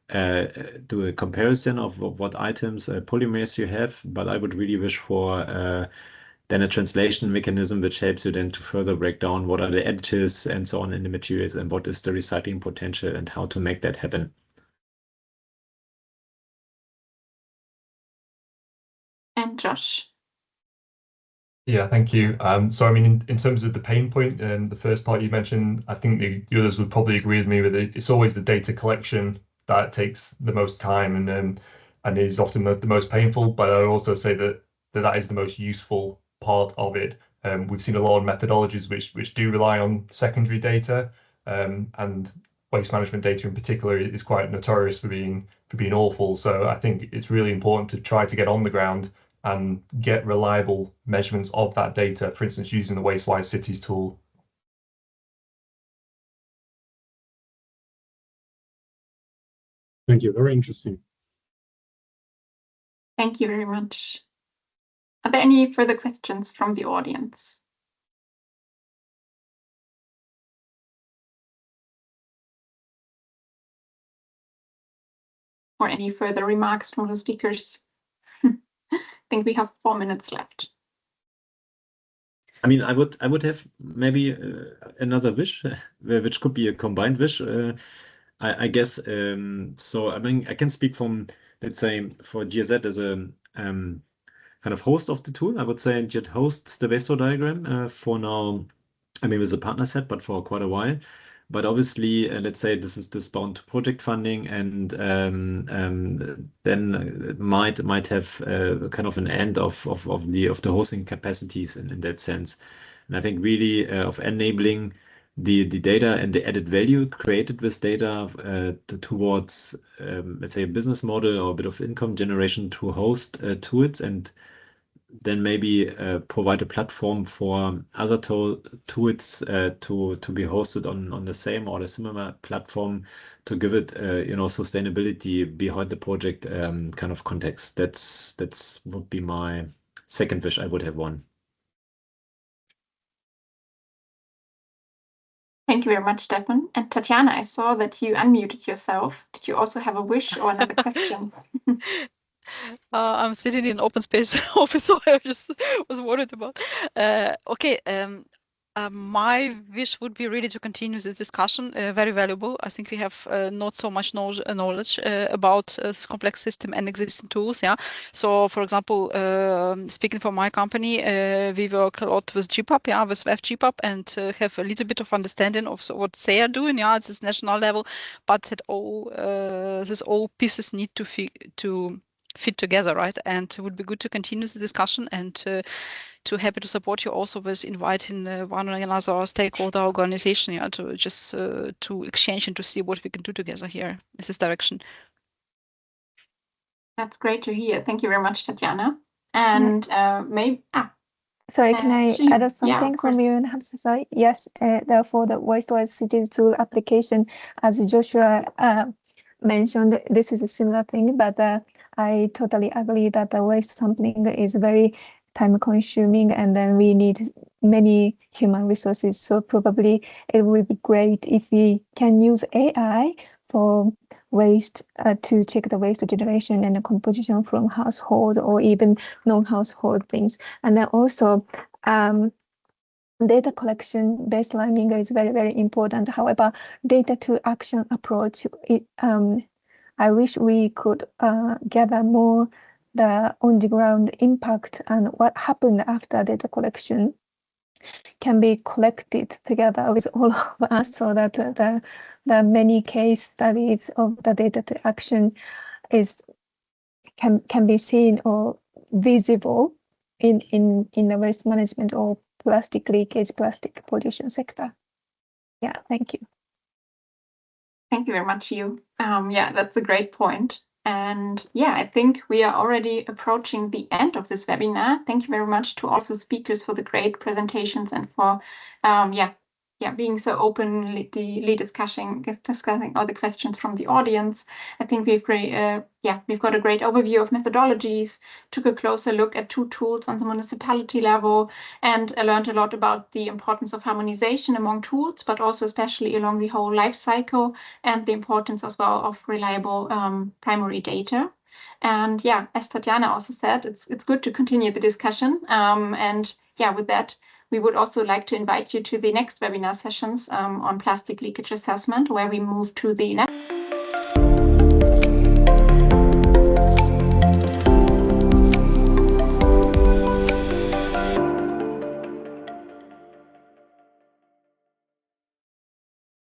do a comparison of what items, polymers you have, but I would really wish for then a translation mechanism which helps you then to further break down what are the additives and so on in the materials and what is the recycling potential and how to make that happen. And Josh. Yeah, thank you. So I mean, in terms of the pain point, the first part you mentioned, I think the others would probably agree with me with it. It's always the data collection that takes the most time and is often the most painful. But I would also say that is the most useful part of it. We've seen a lot of methodologies which do rely on secondary data, and waste management data in particular is quite notorious for being awful. So I think it's really important to try to get on the ground and get reliable measurements of that data, for instance, using the Waste-Wise Cities tool. Thank you. Very interesting. Thank you very much. Are there any further questions from the audience? Or any further remarks from the speakers? I think we have 4 minutes left. I mean, I would have maybe another wish, which could be a combined wish. I guess so. I mean, I can speak from, let's say, for GIZ as a kind of host of the tool. I would say GIZ hosts the Waste diagram for now. I mean, with a partner set, but for quite a while. But obviously, let's say this is bound to project funding, and then it might have kind of an end of the hosting capacities in that sense. And I think really of enabling the data and the added value created with data towards let's say a business model or a bit of income generation to host tools, and then maybe provide a platform for other tools to be hosted on the same or the similar platform to give it sustainability behind the project kind of context. That's would be my second wish. I would have one. Thank you very much, Stefan. And Tatjana, I saw that you unmuted yourself. Did you also have a wish or another question? I'm sitting in an open space office, so I just was worried about. Okay, my wish would be really to continue this discussion. Very valuable. I think we have not so much knowledge about this complex system and existing tools. Yeah. So, for example, speaking for my company, we work a lot with GPAP, yeah, with FGPAP, and have a little bit of understanding of what they are doing. Yeah, at this national level, but that all pieces need to fit together, right? And it would be good to continue the discussion and to happy to support you also with inviting one or another stakeholder organization, yeah, to just to exchange and to see what we can do together here in this direction. That's great to hear. Thank you very much, Tatjana. And maybe sorry, can I add something from you? Sorry. Yes, therefore the Waste-Wise Cities tool application, as Joshua mentioned, this is a similar thing, but I totally agree that the waste sampling is very time consuming, and then we need many human resources. So probably it would be great if we can use AI for waste to check the waste generation and the composition from household or even non-household things. And then also data collection baselining is very, very important. However, data to action approach, I wish we could gather more the on-the-ground impact and what happened after data collection can be collected together with all of us, so that the many case studies of the data to action can be seen or visible in the waste management or plastic leakage, plastic pollution sector. Yeah, thank you. Thank you very much, you. Yeah, that's a great point. And yeah, I think we are already approaching the end of this webinar. Thank you very much to all of the speakers for the great presentations and for being so openly discussing all the questions from the audience. I think we've got a great overview of methodologies, took a closer look at 2 tools on the municipality level, and learned a lot about the importance of harmonization among tools, but also especially along the whole life cycle, and the importance as well of reliable primary data. And as Tatjana also said, it's good to continue the discussion. With that, we would also like to invite you to the next webinar sessions on plastic leakage assessment, where we move to the next